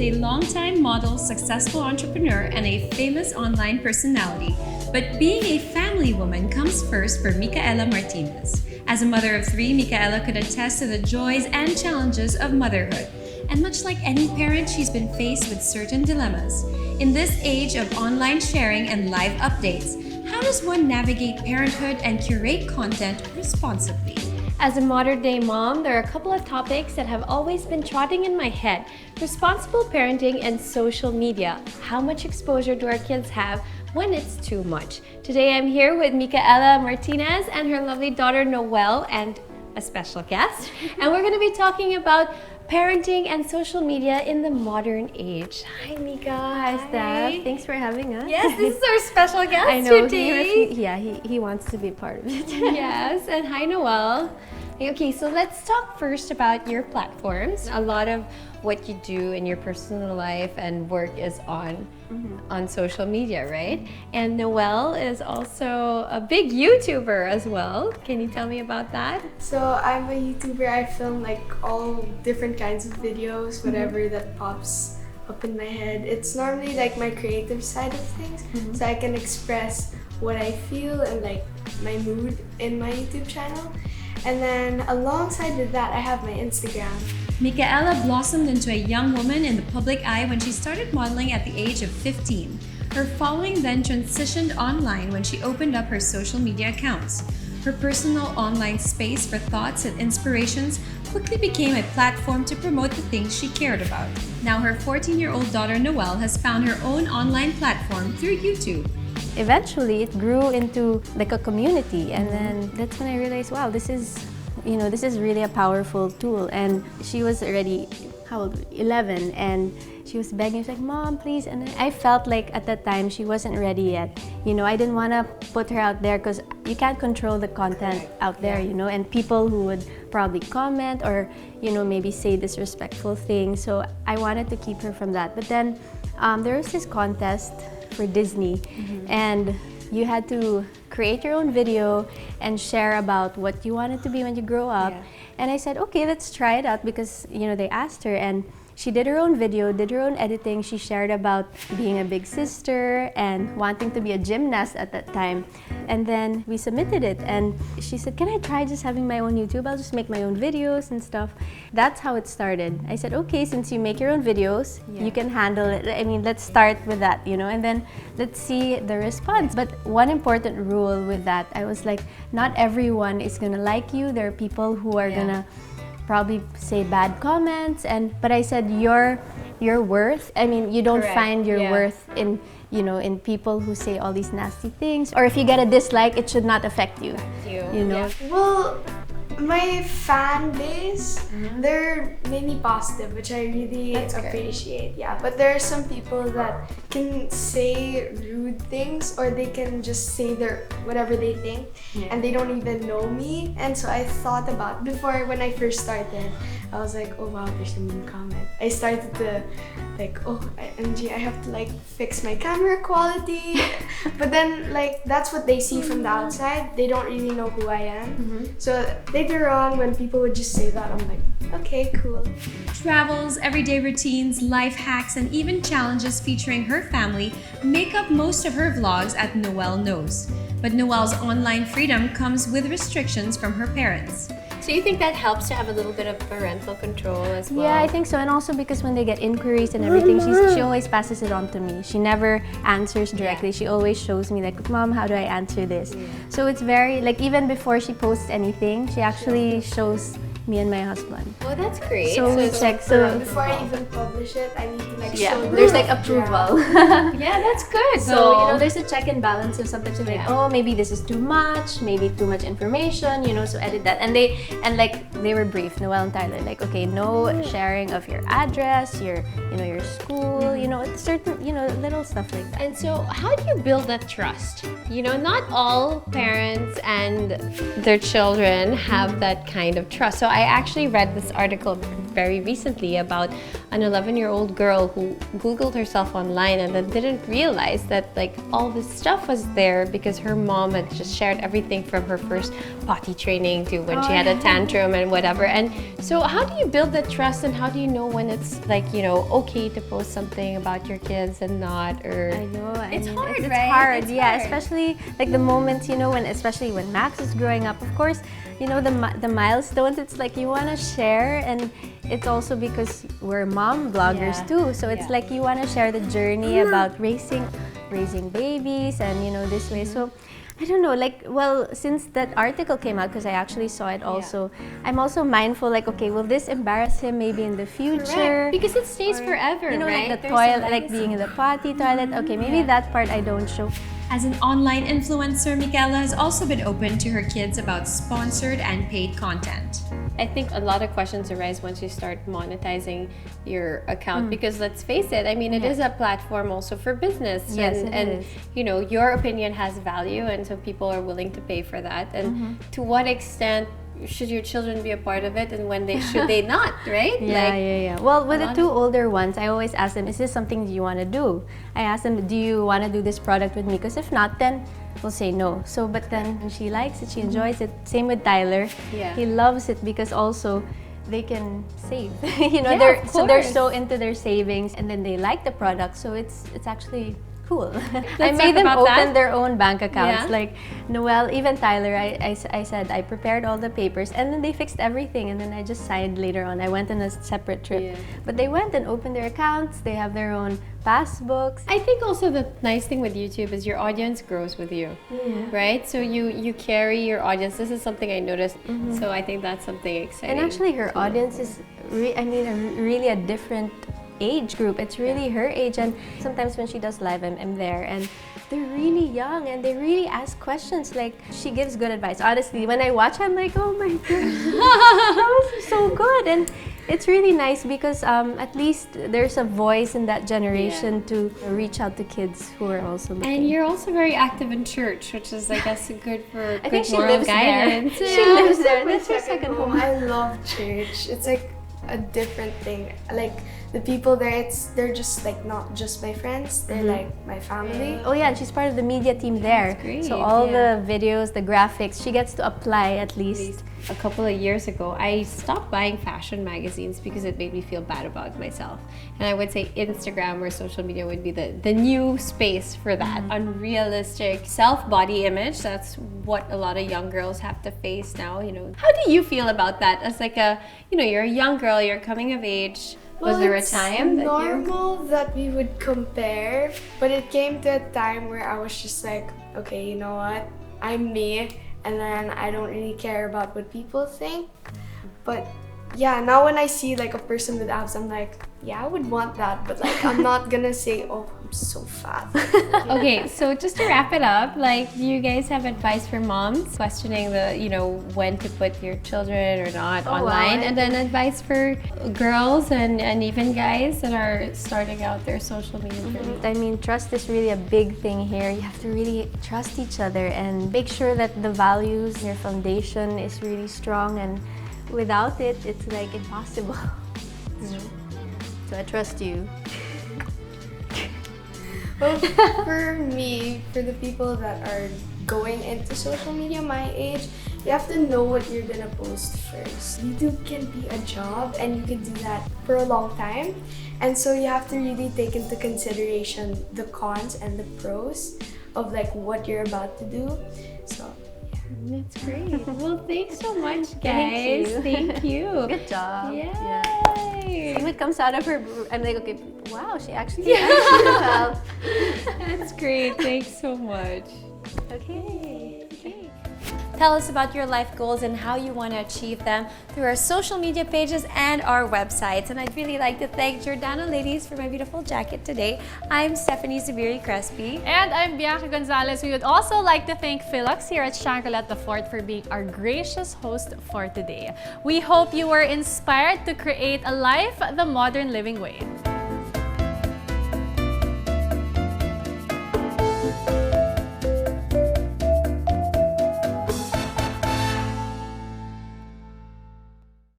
a longtime model, successful entrepreneur, and a famous online personality. But being a family woman comes first for Mikaela Martinez. As a mother of three, Mikaela could attest to the joys and challenges of motherhood. And much like any parent, she's been faced with certain dilemmas. In this age of online sharing and live updates, how does one navigate parenthood and curate content responsibly? As a modern-day mom, there are a couple of topics that have always been trotting in my head. Responsible parenting and social media. How much exposure do our kids have when it's too much? Today I'm here with Mikaela Martinez and her lovely daughter Noelle and a special guest. And we're going to be talking about parenting and social media in the modern age. Hi Mika, hi Steph. Thanks for having us. Yes, this is our special guest I know, today. he wants to be part of it. Yes, and hi Noelle. Okay, so let's talk first about your platforms. A lot of what you do in your personal life and work is on social media, right? And Noelle is also a big YouTuber as well. Can you tell me about that? So I'm a YouTuber. I film like all different kinds of videos, whatever that pops up in my head. It's normally like my creative side of things, so I can express what I feel and like my mood in my YouTube channel. And then alongside with that, I have my Instagram. Mikaela blossomed into a young woman in the public eye when she started modeling at the age of 15. Her following then transitioned online when she opened up her social media accounts. Her personal online space for thoughts and inspirations quickly became a platform to promote the things she cared about. Now her 14-year-old daughter Noelle has found her own online platform through YouTube. Eventually, it grew into like a community, and then that's when I realized, wow, this is really a powerful tool. And she was already, how old? 11, and she was begging, she's like, Mom, please. And I felt like at that time she wasn't ready yet. I didn't want to put her out there because you can't control the content out there, and people who would probably comment or, maybe say disrespectful things. So I wanted to keep her from that. But then there was this contest for Disney, and you had to create your own video and share about what you wanted to be when you grow up. And I said, okay, let's try it out, because they asked her, and she did her own video, did her own editing. She shared about being a big sister and wanting to be a gymnast at that time. And then we submitted it, and she said, can I try just having my own YouTube? I'll just make my own videos and stuff. That's how it started. I said, okay, since you make your own videos, you can handle it. I mean, let's start with that, and then let's see the response. But one important rule with that, I was like, not everyone is gonna like you. There are people who are gonna probably say bad comments, but I said your worth. I mean, you don't find your worth in in people who say all these nasty things, or if you get a dislike, it should not affect you. Well, my fan base, they're mainly positive, which I really appreciate. Yeah, but there are some people that can say rude things, or they can just say whatever they think, and they don't even know me. And so I thought about, before, when I first started, I was like, oh wow, there's a mean comment. I started to like, oh, MG, I have to like fix my camera quality. But then like, that's what they see from the outside. They don't really know who I am. So later on, when people would just say that, I'm like, okay, cool. Travels, everyday routines, life hacks, and even challenges featuring her family make up most of her vlogs at Noelle Knows. But Noelle's online freedom comes with restrictions from her parents. So you think that helps to have a little bit of parental control as well? Yeah, I think so. And also because when they get inquiries and everything, she always passes it on to me. She never answers directly. She always shows me like, Mom, how do I answer this? So it's very, like, even before she posts anything, she actually shows me and my husband. Oh, that's great. So we check. So before I even publish it, I need to like show them. there's like approval. Yeah, that's good. So there's a check and balance. So sometimes you're like, oh, maybe this is too much, maybe too much information, so edit that. And they were brief, Noelle and Tyler, like, okay, no sharing of your address, your school, certain, little stuff like that. And so how do you build that trust? Not all parents and their children have that kind of trust. So I actually read this article very recently about an 11-year-old girl who Googled herself online and then didn't realize that like all this stuff was there because her mom had just shared everything from her first potty training to when she had a tantrum and whatever. And so how do you build that trust, and how do you know when it's like, you know, okay to post something about your kids and not? Or I know. It's hard, it's right? hard, It's yeah. hard. Especially like the moments, you know, especially when Max is growing up. Of course, you know, the milestones. It's like you want to share, and it's also because we're mom bloggers too. So it's like you want to share the journey about raising babies, and you know, this way. So I don't know, like, well, since that article came out, because I actually saw it also, I'm also mindful, like, okay, will this embarrass him maybe in the future? Because it stays forever, You know, right? like the There's a toilet, like legacy. being in the potty toilet. Okay, maybe that part I don't show. As an online influencer, Mikaela has also been open to her kids about sponsored and paid content. I think a lot of questions arise once you start monetizing your account because let's face it, I mean, it is a platform also for business. Yes, and, it and is. you know, your opinion has value, and so people are willing to pay for that. And to what extent should your children be a part of it, and when they should they not, right? Yeah. Well, with the lot two older ones, I always ask them, is this something you want to do? I ask them, do you want to do this product with me? Because if not, then we'll say no. So, but then she likes it, she enjoys it. Same with Tyler. Yeah. He loves it because also they can save. You know, Yeah, of they're course. so into their savings, and then they like the product. So it's actually cool. I Let's made talk them about open that. their own bank accounts. Yeah. Like Noelle, even Tyler, I said I prepared all the papers, and then they fixed everything, and then I just signed later on. I went on a separate trip. Yeah. But they went and opened their accounts. They have their own passbooks. I think also the nice thing with YouTube is your audience grows with you, right? So you carry your audience. This is something I noticed. So I think that's something exciting. And actually, her audience is, really a different age group. It's really her age, and sometimes when she does live, I'm there, and they're really young, and they really ask questions. Like, she gives good advice. Honestly, when I watch, I'm like, oh my god, that was so good. And it's really nice because at least there's a voice in that generation to reach out to kids who are also looking. And you're also very active in church, which is, I guess, good for I good think she moral lives guidance. there. She lives there. That's her second home. I love church. It's like a different thing. Like the people there, they're just like not just my friends. They're like my family. Oh yeah, and she's part of the media team there. great, So all yeah. the videos, the graphics, she gets to apply at least. A couple of years ago, I stopped buying fashion magazines because it made me feel bad about myself. And I would say Instagram or social media would be the new space for that. Unrealistic self-body image. That's what a lot of young girls have to face now, you know. How do you feel about that as like a, you know, you're a young girl, you're coming of age. Was there a it's time that you... normal that we would compare, but it came to a time where I was just like, okay, you know what? I'm me, and then I don't really care about what people think. But yeah, now when I see like a person with abs, I'm like, yeah, I would want that, but like I'm not gonna say, oh, I'm so fat. Okay, so just to wrap it up, like, do you guys have advice for moms questioning the, you know, when to put your children or not online? And then advice for girls and even guys that are starting out their social media journey? I mean, trust is really a big thing here. You have to really trust each other and make sure that the values, your foundation is really strong, and without it, it's like impossible. So I trust you. Well, for me, for the people that are going into social media my age, you have to know what you're gonna post first. YouTube can be a job, and you can do that for a long time. And so you have to really take into consideration the cons and the pros of like what you're about to do. So That's great. Well, thanks so much, guys. Thank you. Good job. Yay! See what comes out of her. I'm like, okay, wow, she actually well. That's great. Thanks so much. Okay. Tell us about your life goals and how you want to achieve them through our social media pages and our websites. And I'd really like to thank Jordana Ladies for my beautiful jacket today. I'm Stephanie Zubiri Crespi. And I'm Bianca Gonzalez. We would also like to thank Philox here at Shangri-La the Fort for being our gracious host for today. We hope you were inspired to create a life the modern living way.